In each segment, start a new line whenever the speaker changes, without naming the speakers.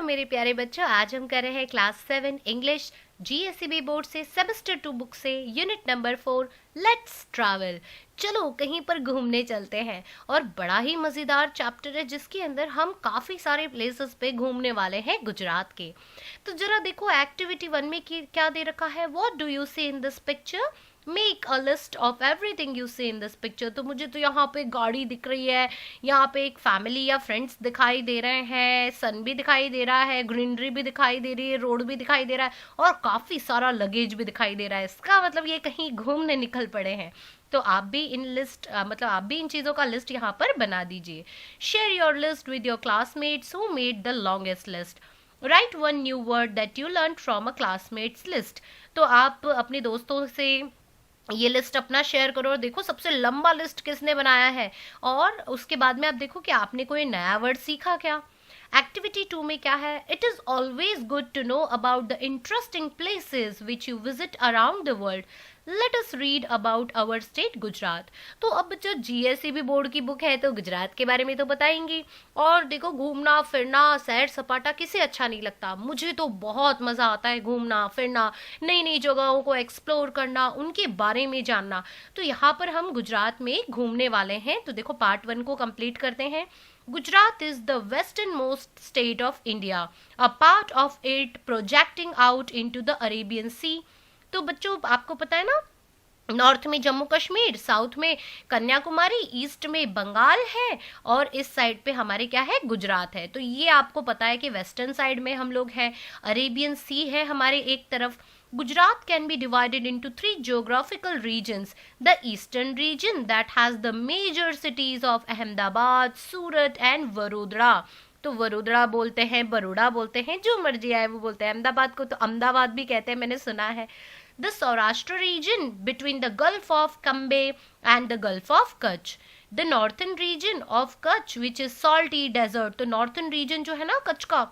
मेरे प्यारे बच्चों, आज हम कर रहे हैं क्लास 7 इंग्लिश जीएसईबी बोर्ड से सेमेस्टर 2 बुक से यूनिट नंबर 4 लेट्स ट्रैवल। चलो कहीं पर घूमने चलते हैं। और बड़ा ही मज़ेदार चैप्टर है जिसके अंदर हम काफ़ी सारे प्लेसेस पे घूमने वाले हैं गुजरात के। तो जरा देखो एक्टिविटी 1 में क्या दे रखा है। What do you see in this picture? Make a list of everything you see in this picture. तो मुझे तो यहाँ पे गाड़ी दिख रही है, यहाँ पे एक फैमिली या फ्रेंड्स दिखाई दे रहे हैं, सन भी दिखाई दे रहा है, ग्रीनरी भी दिखाई दे रही है, रोड भी दिखाई दे रहा है और काफ़ी सारा लगेज भी दिखाई दे रहा है। इसका मतलब ये कहीं घूमने निकल पड़े हैं। तो आप भी इन लिस्ट मतलब आप भी इन चीज़ों का लिस्ट यहाँ पर बना दीजिए। Share your list with your classmates who made the longest list. Right one new word that you learn from a classmates list. तो आप अपने दोस्तों से ये लिस्ट अपना शेयर करो और देखो सबसे लंबा लिस्ट किसने बनाया है। और उसके बाद में आप देखो कि आपने कोई नया वर्ड सीखा क्या। एक्टिविटी 2 में क्या है? It is always good to know about the interesting places which you visit around the world. Let us read about our state Gujarat. तो अब जो जीएसईबी बोर्ड की बुक है तो गुजरात के बारे में तो बताएंगी। और देखो घूमना फिरना सैर सपाटा किसे अच्छा नहीं लगता। मुझे तो बहुत मज़ा आता है घूमना फिरना, नई नई जगहों को एक्सप्लोर करना, उनके बारे में जानना। तो यहाँ पर हम गुजरात में घूमने वाले हैं। तो देखो पार्ट 1 को कंप्लीट करते हैं। Gujarat is the westernmost state of India, a part of it projecting out into the Arabian Sea। तो बच्चों आपको पता है ना, नॉर्थ में जम्मू कश्मीर, साउथ में कन्याकुमारी, ईस्ट में बंगाल है और इस साइड पे हमारे क्या है, गुजरात है। तो ये आपको पता है कि वेस्टर्न साइड में हम लोग हैं, अरेबियन सी है हमारे एक तरफ। Gujarat can be divided into 3 geographical regions. The eastern region that has the major cities of Ahmedabad, Surat and Vadodara। तो वडोदरा बोलते हैं, बड़ोड़ा बोलते हैं, जो मर्जी आए वो बोलते हैं। अहमदाबाद को तो अहमदाबाद भी कहते हैं, मैंने सुना है। The Saurashtra region between the Gulf of Cambay and the Gulf of Kutch। The northern region of Kutch which is salty desert। तो northern region जो है ना कच्छ का,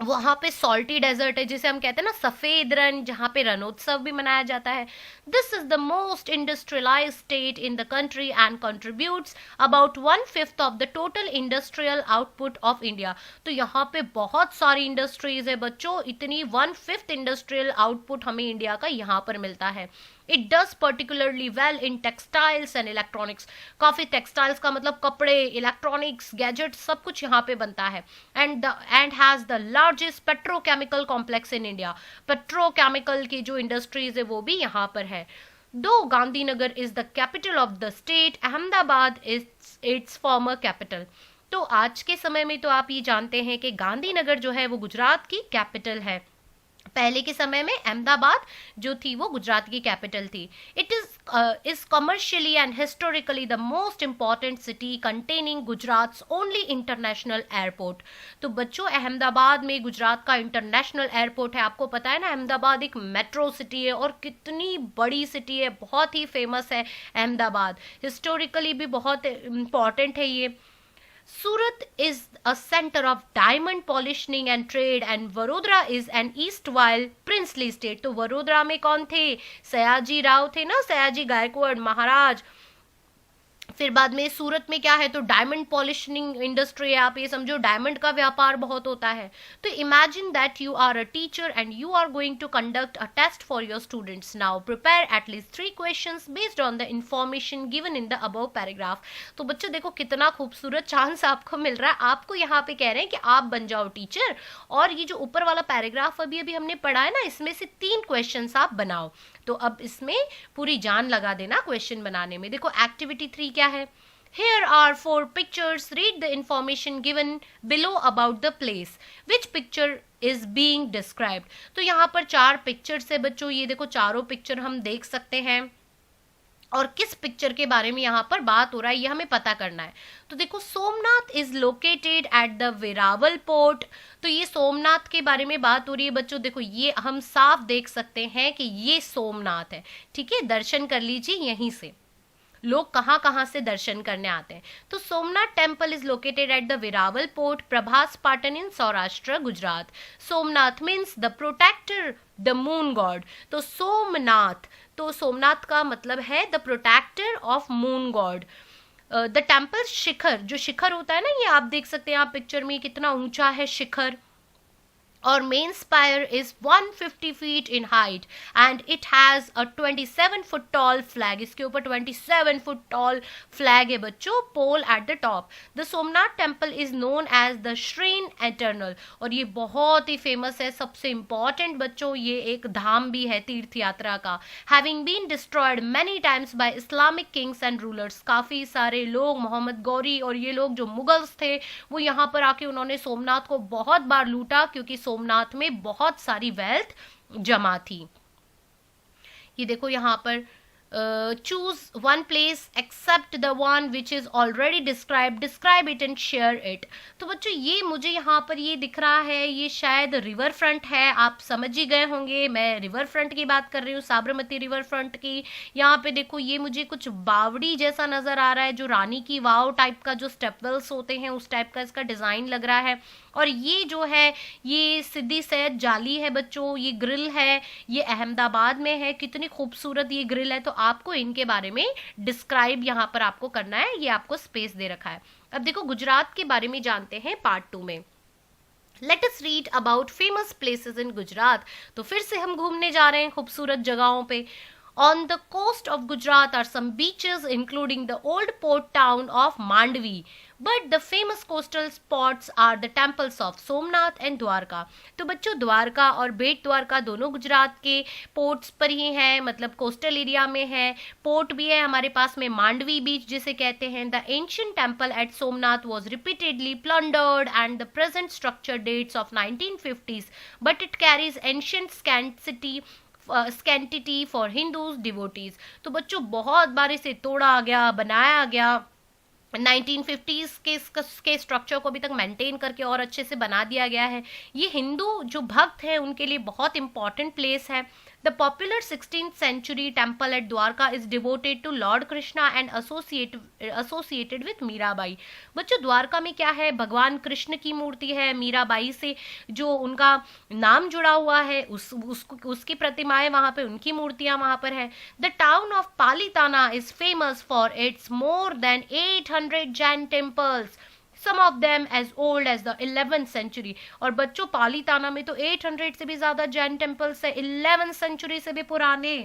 वहाँ पे सॉल्टी डेजर्ट है जिसे हम कहते हैं ना सफ़ेद रण, जहाँ पे रणोत्सव भी मनाया जाता है। This is the most industrialise state in the country and contributes about 1/5 of the total industrial output of India. तो यहाँ पे बहुत सारी इंडस्ट्रीज है बच्चों, इतनी 1/5 इंडस्ट्रियल आउटपुट हमें इंडिया का यहाँ पर मिलता है। It does particularly well in textiles and electronics. काफ़ी टेक्सटाइल्स का मतलब कपड़े, इलेक्ट्रॉनिक्स, गैजेट्स सब कुछ यहाँ पे बनता है। And has the largest petrochemical complex in India. Petrochemical की जो इंडस्ट्रीज है वो भी यहाँ पर है। दो Gandhinagar is the capital of the state, Ahmedabad is it's farmer capital. तो आज के समय में तो आप ये जानते हैं कि गांधीनगर जो है वो गुजरात की कैपिटल है। पहले के समय में अहमदाबाद जो थी वो गुजरात की कैपिटल थी। It is commercially and historically the most important city containing Gujarat only international airport. तो बच्चों अहमदाबाद में गुजरात का इंटरनेशनल एयरपोर्ट है। आपको पता है ना अहमदाबाद एक मेट्रो सिटी है और कितनी बड़ी सिटी है, बहुत ही फेमस है अहमदाबाद। हिस्टोरिकली भी बहुत इंपॉर्टेंट है ये। Surat is a center of diamond polishing and trade and Vadodara is an erstwhile princely state। तो वडोदरा में कौन थे? सयाजी राव थे ना, सयाजी गायकवाड़ महाराज। फिर बाद में सूरत में क्या है, तो डायमंड पॉलिशिंग इंडस्ट्री है। आप ये समझो डायमंड का व्यापार बहुत होता है। तो imagine that you are a teacher and you are going to conduct a test for your students. Now prepare at least 3 questions based on the information given in the above paragraph. तो बच्चों देखो कितना खूबसूरत चांस आपको मिल रहा है। आपको यहाँ पे कह रहे हैं कि आप बन जाओ टीचर और ये जो ऊपर वाला पैराग्राफ अभी अभी हमने पढ़ा है ना, इसमें से 3 क्वेश्चंस आप बनाओ। तो अब इसमें पूरी जान लगा देना क्वेश्चन बनाने में। देखो एक्टिविटी 3 क्या है? Here are 4 pictures. Read the information given below about the place. Which picture is being described? तो यहाँ पर 4 पिक्चर्स है बच्चों। ये देखो चारों पिक्चर हम देख सकते हैं और किस पिक्चर के बारे में यहाँ पर बात हो रहा है ये हमें पता करना है। तो देखो Somnath is located at the Veraval port. तो ये सोमनाथ के बारे में बात हो रही है बच्चों। देखो ये हम साफ देख सकते हैं कि ये सोमनाथ है। ठीक है, दर्शन कर लीजिए यहीं से। लोग कहाँ कहाँ से दर्शन करने आते हैं। तो Somnath temple is located at the Veraval port, Prabhas Patan in Saurashtra Gujarat. Somnath means the protector, the moon god. तो सोमनाथ, तो सोमनाथ का मतलब है the protector of moon god. The temple shikhar, जो शिखर होता है ना, ये आप देख सकते हैं आप पिक्चर में कितना ऊंचा है शिखर। और main spire is 150 feet in height and it has a 27 foot tall flag. इसके ऊपर 27 फुट टॉल फ्लैग है बच्चों, pole at the top. The Somnath temple is known as the shrine eternal, और ये बहुत ही फेमस है, सबसे इंपॉर्टेंट बच्चों ये एक धाम भी है तीर्थ यात्रा का। Having been destroyed many times by Islamic kings and rulers, काफी सारे लोग, मोहम्मद गौरी और ये लोग जो मुगल्स थे वो यहाँ पर आके उन्होंने सोमनाथ को बहुत बार लूटा, क्योंकि सोमनाथ में बहुत सारी वेल्थ जमा थी। ये देखो यहाँ पर choose one place except the one which is already describe it and share it. तो बच्चों ये मुझे यहाँ पर ये दिख रहा है, ये शायद रिवर फ्रंट है, आप समझ ही गए होंगे मैं रिवर फ्रंट की बात कर रही हूँ, साबरमती रिवर फ्रंट की। यहाँ पे देखो ये मुझे कुछ बावड़ी जैसा नजर आ रहा है, जो रानी की वाव टाइप का जो स्टेपवेल्स होते हैं उस टाइप का इसका डिजाइन लग रहा है। और ये जो है ये सिद्दी सैयद जाली है बच्चों, ये ग्रिल है, ये अहमदाबाद में है। कितनी खूबसूरत ये ग्रिल है। तो आपको इनके बारे में डिस्क्राइब यहाँ पर आपको करना है, ये आपको स्पेस दे रखा है। अब देखो गुजरात के बारे में जानते हैं पार्ट 2 में। Late us read about famous places in Gujarat. तो फिर से हम घूमने जा रहे हैं खूबसूरत जगहों पे। On the coast of Gujarat are some beaches including the old port town of Mandvi. But the famous coastal spots are the temples of Somnath and Dwarka. तो बच्चों द्वारका और बेट द्वारका दोनों गुजरात के पोर्ट्स पर ही हैं, मतलब कोस्टल एरिया में है। पोर्ट भी है हमारे पास में मांडवी बीच जिसे कहते हैं। The ancient temple at Somnath was repeatedly plundered and the present structure dates of 1950s, but it carries ancient sanctity for Hindus devotees. तो बच्चों बहुत बार इसे तोड़ा गया, बनाया गया, 1950s के स्ट्रक्चर को अभी तक मेंटेन करके और अच्छे से बना दिया गया है। ये हिंदू जो भक्त हैं उनके लिए बहुत इंपॉर्टेंट प्लेस है। The popular 16th century temple at Dwarka is devoted to Lord Krishna and associated with Mirabai. बच्चों द्वारका में क्या है, भगवान कृष्ण की मूर्ति है, मीराबाई से जो उनका नाम जुड़ा हुआ है उसकी प्रतिमाएं वहां पे, उनकी मूर्तियां वहां पर है। The town of Palitana is famous for it's more than 800 Jain temples, some of them as old as the 11th century। और बच्चों पालीताना में तो 800 से भी ज्यादा जैन टेम्पल्स है, 11th सेंचुरी से भी पुराने।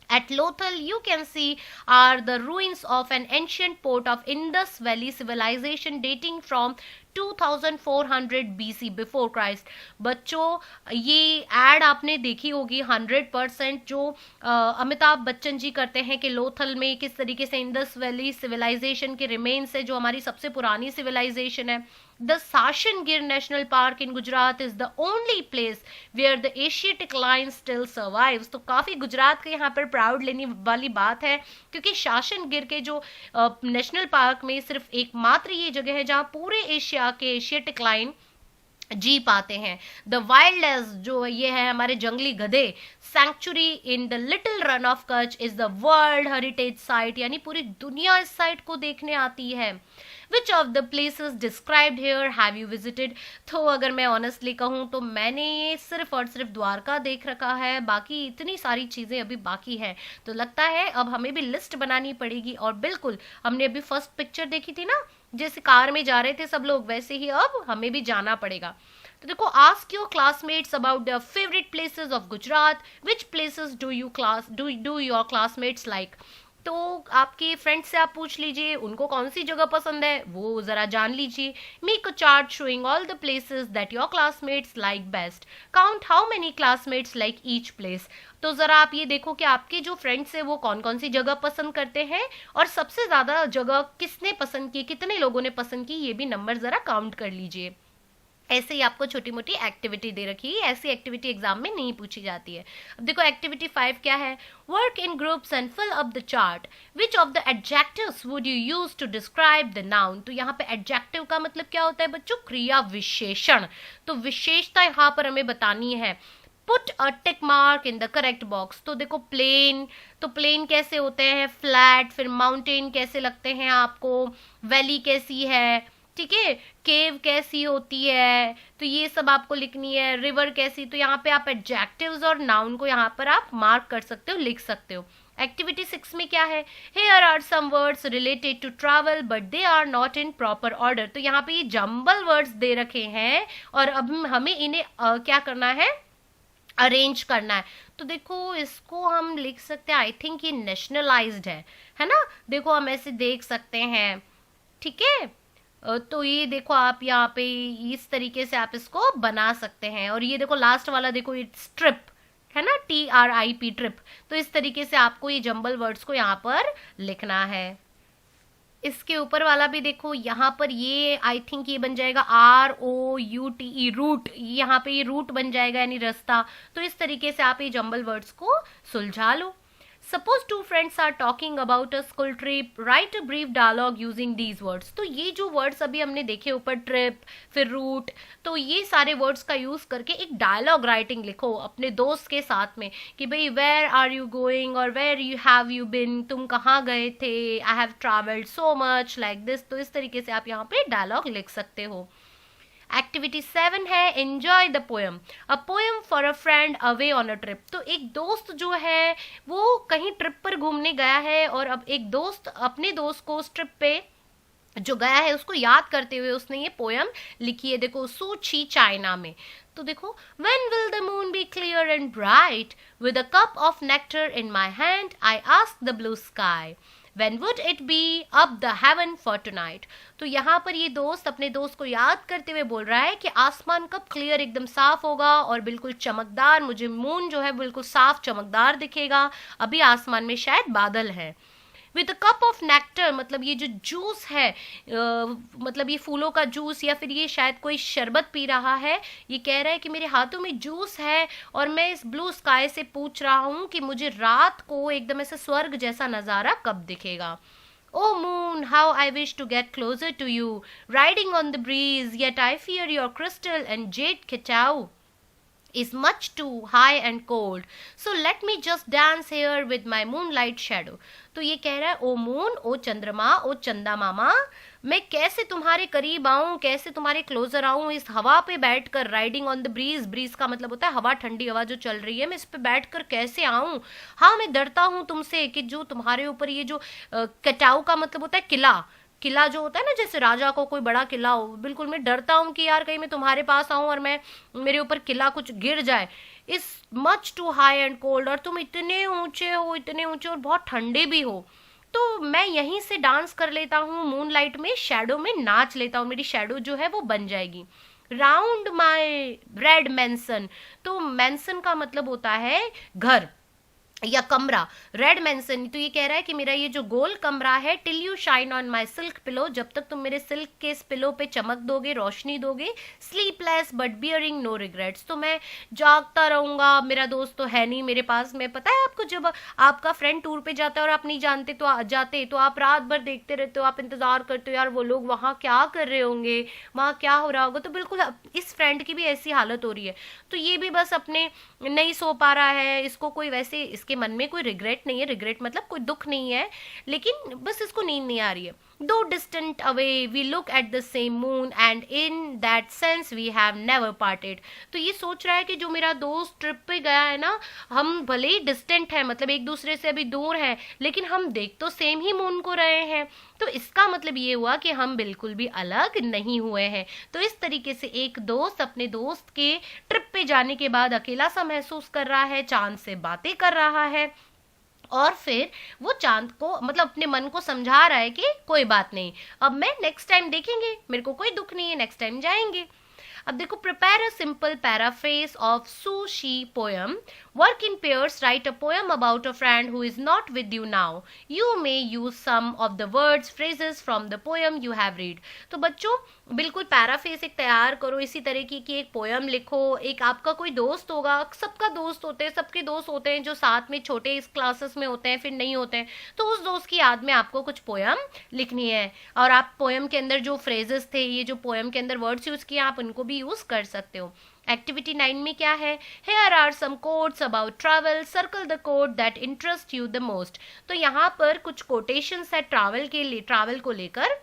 At Lothal, you can see are the ruins of an ancient port of Indus Valley civilization dating from 2400 BC before Christ। बच्चों ये एड आपने देखी होगी 100% जो अमिताभ बच्चन जी करते हैं कि लोथल में किस तरीके से इंडस वैली सिविलाइजेशन के रिमेन्स है, जो हमारी सबसे पुरानी सिविलाइजेशन है। The Sashan Gir National Park in Gujarat is the only place where the Asiatic lion still survives। तो काफी गुजरात के यहाँ पर प्राउड लेने वाली बात है, क्योंकि शासन गिर के जो नेशनल पार्क में सिर्फ एकमात्र ये जगह है जहाँ पूरे एशिया के एशियाटिक लाइन जी पाते हैं। द वाइल्ड एस जो ये है हमारे जंगली गधे, sanctuary in the little run of Kutch is the world heritage site, यानी पूरी दुनिया इस साइट को देखने आती है। विच of the places described here have you visited. तो अगर मैं ऑनेस्टली कहूँ तो मैंने ये सिर्फ और सिर्फ द्वारका देख रखा है, बाकी इतनी सारी चीज़ें अभी बाकी है। तो लगता है अब हमें भी लिस्ट बनानी पड़ेगी। और बिल्कुल हमने अभी फर्स्ट पिक्चर देखी थी ना, जैसे कार में जा रहे थे सब लोग, वैसे ही अब हमें भी जाना पड़ेगा। तो देखो, ask your classmates about their favourite places of Gujarat, which places do your classmates like. तो आपके फ्रेंड्स से आप पूछ लीजिए उनको कौन सी जगह पसंद है, वो जरा जान लीजिए। Make a chart showing all the places that your classmates like best, count how many classmates like each place. तो जरा आप ये देखो कि आपके जो फ्रेंड्स है वो कौन कौन सी जगह पसंद करते हैं और सबसे ज्यादा जगह किसने पसंद की, कितने लोगों ने पसंद की, ये भी नंबर जरा काउंट कर लीजिए। ऐसे ही आपको छोटी मोटी एक्टिविटी दे रखी है, ऐसी एक्टिविटी एग्जाम में नहीं पूछी जाती है। अब देखो एक्टिविटी 5 क्या है, work in groups and fill up the chart, which of the adjectives would you use to describe the noun. तो यहाँ पे एडजेक्टिव का मतलब क्या होता है बच्चों, क्रिया विशेषण। तो विशेषता यहाँ पर हमें बतानी है। Put a tick mark in the correct box. तो देखो प्लेन, तो प्लेन कैसे होते हैं, फ्लैट, फिर माउंटेन कैसे लगते हैं आपको, वैली कैसी है, ठीक है, केव कैसी होती है, तो ये सब आपको लिखनी है। रिवर कैसी, तो यहाँ पे आप एडजेक्टिव्स और नाउन को यहाँ पर आप मार्क कर सकते हो, लिख सकते हो। एक्टिविटी 6 में क्या है, here are some words related to travel but they are not in proper order. तो यहाँ पे ये जंबल वर्ड्स दे रखे हैं और अब हमें इन्हें क्या करना है, अरेंज करना है। तो देखो इसको हम लिख सकते हैं, आई थिंक ये नेशनलाइज्ड है ना। देखो हम ऐसे देख सकते हैं, ठीक है। तो ये देखो आप यहाँ पे इस तरीके से आप इसको बना सकते हैं। और ये देखो लास्ट वाला देखो, इट्स ट्रिप है ना, TRIP ट्रिप। तो इस तरीके से आपको ये जंबल वर्ड्स को यहाँ पर लिखना है। इसके ऊपर वाला भी देखो, यहाँ पर ये आई थिंक ये बन जाएगा ROUTE रूट, यहाँ पे ये रूट बन जाएगा यानी रास्ता। तो इस तरीके से आप ये जंबल वर्ड्स को सुलझा लो। Suppose two friends are talking about a school trip, write a brief dialogue using these words. तो ये जो वर्ड्स अभी हमने देखे ऊपर, ट्रिप फिर रूट, तो ये सारे वर्ड्स का यूज करके एक डायलॉग राइटिंग लिखो अपने दोस्त के साथ में कि भाई वेयर आर यू गोइंग और where you have you been, तुम कहाँ गए थे, I have travelled so much like this. तो इस तरीके से आप यहाँ पे डायलॉग लिख सकते हो। एक्टिविटी 7 है enjoy the poem, a poem for a friend away on a trip. तो एक दोस्त जो है वो कहीं ट्रिप पर घूमने गया है और अब एक दोस्त अपने दोस्त को उस ट्रिप पे जो गया है उसको याद करते हुए उसने ये पोएम लिखी है। देखो सूची चाइना में। तो देखो, when will the moon be clear and bright, with a cup of nectar in my hand I ask the blue sky, when would it be up the heaven for tonight। तो यहाँ पर ये दोस्त अपने दोस्त को याद करते हुए बोल रहा है कि आसमान कब क्लियर एकदम साफ होगा और बिल्कुल चमकदार, मुझे मून जो है बिल्कुल साफ चमकदार दिखेगा, अभी आसमान में शायद बादल है। With a cup of nectar, मतलब ये जो जूस है मतलब ये फूलों का जूस या फिर ये शायद कोई शरबत पी रहा है। ये कह रहा है कि मेरे हाथों में जूस है और मैं इस ब्लू स्काई से पूछ रहा हूँ कि मुझे रात को एकदम ऐसे स्वर्ग जैसा नज़ारा कब दिखेगा। Oh moon, how I wish to get closer to you, riding on the breeze, yet I fear your crystal and jade ketau is much too high and cold, so let me just dance here with my moonlight shadow। तो ये कह रहा है, ओ moon, ओ चंद्रमा, ओ चंदा मामा, मैं कैसे तुम्हारे करीब आऊं, कैसे तुम्हारे क्लोजर आऊं इस हवा पे बैठकर, riding on the breeze, breeze का मतलब होता है हवा, ठंडी हवा जो चल रही है, मैं इस पे बैठकर कैसे आऊं। हाँ मैं डरता हूं तुमसे कि जो तुम्हारे ऊपर ये जो कटाऊ का मतलब होता है किला, किला जो होता है ना, जैसे राजा को कोई बड़ा किला हो, बिल्कुल मैं डरता हूँ कि यार कहीं मैं तुम्हारे पास आऊं और मैं मेरे ऊपर किला कुछ गिर जाए। Is much too high and cold, और तुम इतने ऊंचे हो, इतने ऊंचे और बहुत ठंडे भी हो, तो मैं यहीं से डांस कर लेता हूँ, मूनलाइट में शैडो में नाच लेता हूँ, मेरी शैडो जो है वो बन जाएगी। राउंड माई रेड मैंसन, तो मैंसन का मतलब होता है घर या कमरा, रेड मेंशन। तो ये कह रहा है कि मेरा ये जो गोल कमरा है, till you shine on my silk pillow, जब तक तुम मेरे सिल्क के इस पिलो पे चमक दोगे, रोशनी दोगे, sleepless but bearing no regrets, तो मैं जागता रहूंगा, मेरा दोस्त तो है नहीं मेरे पास में। पता है आपको, जब आपका फ्रेंड टूर पे जाता है और आप नहीं जानते तो जाते तो आप रात भर देखते रहते हो, आप इंतजार करते हो यार वो लोग वहाँ क्या कर रहे होंगे, वहाँ क्या हो रहा होगा। तो बिल्कुल इस फ्रेंड की भी ऐसी हालत हो रही है। तो ये भी बस अपने नहीं सो पा रहा है, इसको कोई वैसे इसके मन में कोई रिग्रेट नहीं है, रिग्रेट मतलब कोई दुख नहीं है, लेकिन बस इसको नींद नहीं आ रही है। Though distant away we look at the same moon and in that sense we have never parted. तो ये सोच रहा है कि जो मेरा दोस्त ट्रिप पे गया है ना, हम भले ही डिस्टेंट है, मतलब एक दूसरे से अभी दूर हैं, लेकिन हम देख तो सेम ही मून को रहे हैं, तो इसका मतलब ये हुआ कि हम बिल्कुल भी अलग नहीं हुए हैं। तो इस तरीके से एक दोस्त अपने दोस्त के ट्रिप पे जाने के बाद अकेला सा महसूस कर रहा है, चांद से बातें कर रहा है और फिर वो चांद को मतलब अपने मन को समझा रहा है कि कोई बात नहीं, अब मैं नेक्स्ट टाइम देखेंगे, मेरे को कोई दुख नहीं है, नेक्स्ट टाइम जाएंगे। अब देखो, prepare a simple paraphrase of Su Shi poem, work in pairs, write a poem about a friend who is not with you now, you may use some of the words phrases from the poem you have read. तो बच्चों बिल्कुल paraphrase एक तैयार करो, इसी तरीके की एक पोएम लिखो। एक आपका कोई दोस्त होगा, सबका दोस्त होते हैं, सबके दोस्त होते हैं जो साथ में छोटे इस क्लासेस में होते हैं, फिर नहीं होते हैं, तो उस दोस्त की याद में आपको कुछ पोएम लिखनी है। और आप पोएम के अंदर जो फ्रेजेस थे, ये जो पोएम के अंदर वर्ड्स यूज किए, आप उनको भी यूज कर सकते हो। एक्टिविटी 9 में क्या है, here are some quotes about travel, circle the quote that interest you the most. तो यहाँ पर कुछ कोटेशंस है ट्रैवल के लिए, ट्रैवल को लेकर,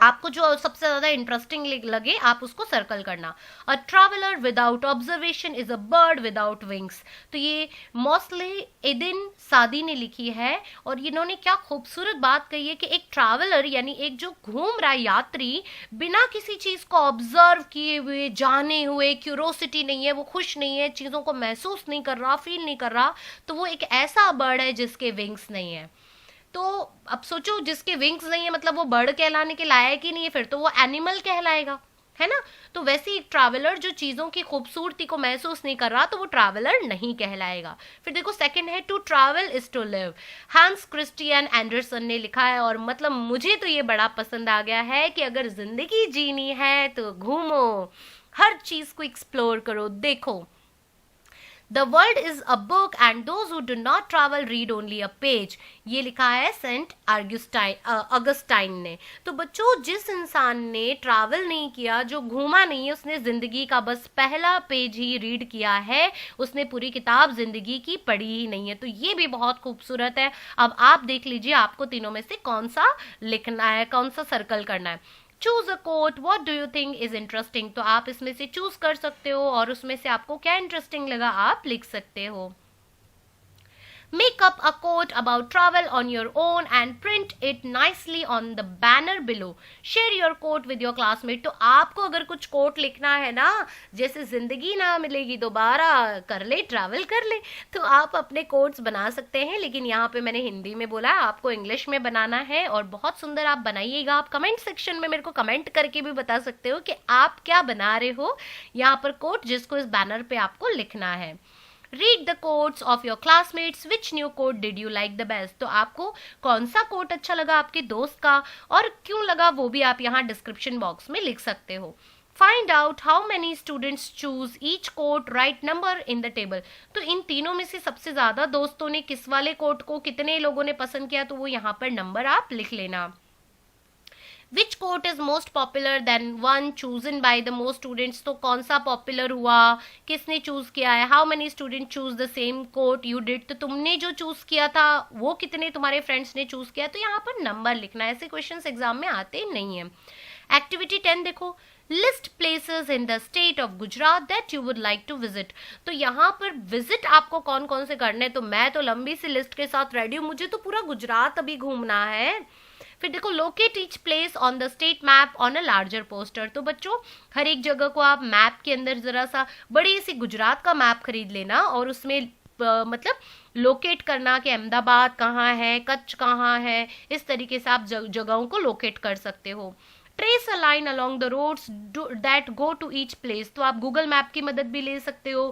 आपको जो सबसे ज्यादा इंटरेस्टिंग लगे आप उसको सर्कल करना। A traveller without observation is a bird without wings. तो ये मोस्टली एडिन सादी ने लिखी है, और इन्होंने क्या खूबसूरत बात कही है कि एक ट्रैवलर यानी एक जो घूम रहा है यात्री, बिना किसी चीज को ऑब्जर्व किए हुए, जाने हुए, क्यूरोसिटी नहीं है, वो खुश नहीं है, चीजों को महसूस नहीं कर रहा, फील नहीं कर रहा, तो वो एक ऐसा बर्ड है जिसके विंग्स नहीं है। तो अब सोचो, जिसके विंग्स नहीं है मतलब वो बर्ड कहलाने के लायक ही नहीं है, फिर तो वो एनिमल कहलाएगा, है ना। तो वैसे एक ट्रैवलर जो चीजों की खूबसूरती को महसूस नहीं कर रहा, तो वो ट्रैवलर नहीं कहलाएगा। फिर देखो सेकंड है to travel is to live. Hans Christian Andersen ने लिखा है, और मतलब मुझे तो ये बड़ा पसंद आ गया है कि अगर जिंदगी जीनी है तो घूमो, हर चीज को एक्सप्लोर करो, देखो। The world is a book and those who do not travel read only a page. ये लिखा है सेंट अगस्टाइन ने। तो बच्चों, जिस इंसान ने ट्रैवल नहीं किया, जो घूमा नहीं है, उसने जिंदगी का बस पहला पेज ही रीड किया है, उसने पूरी किताब जिंदगी की पढ़ी ही नहीं है। तो ये भी बहुत खूबसूरत है। अब आप देख लीजिए आपको तीनों में से कौन सा लिखना है, कौन सा सर्कल करना है। Choose a quote, what do you think is interesting. तो आप इसमें से चूज कर सकते हो, और उसमें से आपको क्या इंटरेस्टिंग लगा आप लिख सकते हो। Make up a quote about travel on your own and print it nicely on the banner below. Share your quote with your classmate. तो आपको अगर कुछ कोट लिखना है ना, जैसे जिंदगी ना मिलेगी दोबारा, कर ले ट्रैवल कर ले, तो आप अपने कोट्स बना सकते हैं। लेकिन यहाँ पे मैंने हिंदी में बोला, आपको इंग्लिश में बनाना है, और बहुत सुंदर आप बनाइएगा। आप कमेंट सेक्शन में मेरे को कमेंट करके भी बता सकते हो कि आप क्या बना रहे हो यहाँ पर कोट, जिसको इस बैनर पे आपको लिखना है। Read the quotes of your classmates, which new quote did you like the best. तो आपको कौन सा कोट अच्छा लगा आपके दोस्त का, और क्यों लगा, वो भी आप यहाँ डिस्क्रिप्शन बॉक्स में लिख सकते हो। Find out how many students choose each quote, write number in the table. तो इन तीनों में से सबसे ज्यादा दोस्तों ने किस वाले कोट को, कितने लोगों ने पसंद किया, तो वो यहाँ पर नंबर आप लिख लेना। Which quote is most popular then one chosen by the most students. तो कौन सा पॉपुलर हुआ, किसने चूज किया है। How many student choose the same quote you did. तो तुमने जो चूज किया था वो कितने तुम्हारे फ्रेंड्स ने चूज किया, तो यहाँ पर नंबर लिखना है। ऐसे क्वेश्चंस एग्जाम में आते नहीं है। एक्टिविटी 10 देखो, list places in the state of Gujarat that you would like to visit. तो यहाँ पर विजिट आपको कौन कौन से करने, तो मैं तो लंबी सी लिस्ट के साथ रेडी हूँ, मुझे तो पूरा गुजरात अभी घूमना है। फिर देखो, locate each place on the state map on a larger poster. तो बच्चों, हर एक जगह को आप मैप के अंदर जरा सा बड़ी सी गुजरात का मैप खरीद लेना, और उसमें मतलब लोकेट करना कि अहमदाबाद कहाँ है, कच्छ कहाँ है, इस तरीके से आप जगहों को लोकेट कर सकते हो। Trace a line along the roads that go to each place. तो आप गूगल मैप की मदद भी ले सकते हो,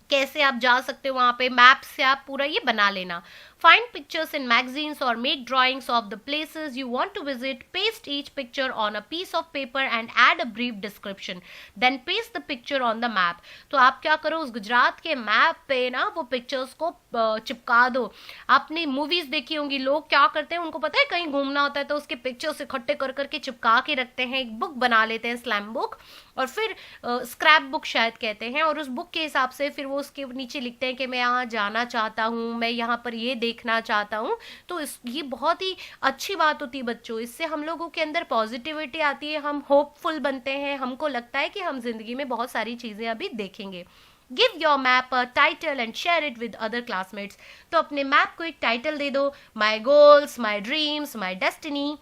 कैसे आप जा सकते हो वहां पे, मैप से आप पूरा ये बना लेना। फाइंड पिक्चर्स इन मैगजीन्स और make drawings of the places you want to visit, paste each picture on a piece of paper and add a brief description, then paste the picture on the map. तो आप क्या करो, उस गुजरात के map पे ना वो पिक्चर्स को चिपका दो। आपने मूवीज देखी होंगी, लोग क्या करते हैं, उनको पता है कहीं घूमना होता है तो उसके पिक्चर्स इकट्ठे कर करके चिपका के रखते हैं, एक बुक बना लेते हैं, स्लैम बुक, और फिर स्क्रैप बुक शायद कहते हैं, और उस बुक के हिसाब से फिर वो उसके नीचे लिखते हैं कि मैं यहाँ जाना चाहता हूँ, मैं यहाँ पर ये देखना चाहता हूँ। तो ये बहुत ही अच्छी बात होती है बच्चों, इससे हम लोगों के अंदर पॉजिटिविटी आती है, हम होपफुल बनते हैं, हमको लगता है कि हम जिंदगी में बहुत सारी चीजें अभी देखेंगे। Give your map a title and share it with other classmates. तो अपने मैप को एक टाइटल दे दो, my goals, my dreams, my destiny,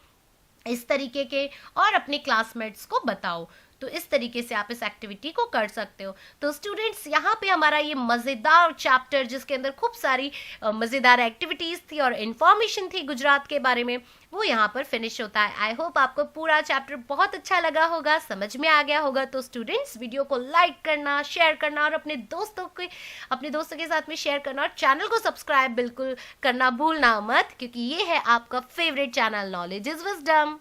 इस तरीके के, और अपने क्लासमेट्स को बताओ। तो इस तरीके से आप इस एक्टिविटी को कर सकते हो। तो स्टूडेंट्स, यहाँ पे हमारा ये मज़ेदार चैप्टर, जिसके अंदर खूब सारी मज़ेदार एक्टिविटीज़ थी और इन्फॉर्मेशन थी गुजरात के बारे में, वो यहाँ पर फिनिश होता है। आई होप आपको पूरा चैप्टर बहुत अच्छा लगा होगा, समझ में आ गया होगा। तो स्टूडेंट्स, वीडियो को लाइक करना, शेयर करना, और अपने दोस्तों के साथ में शेयर करना, और चैनल को सब्सक्राइब बिल्कुल करना भूलना मत, क्योंकि ये है आपका favourite channel, knowledge is wisdom.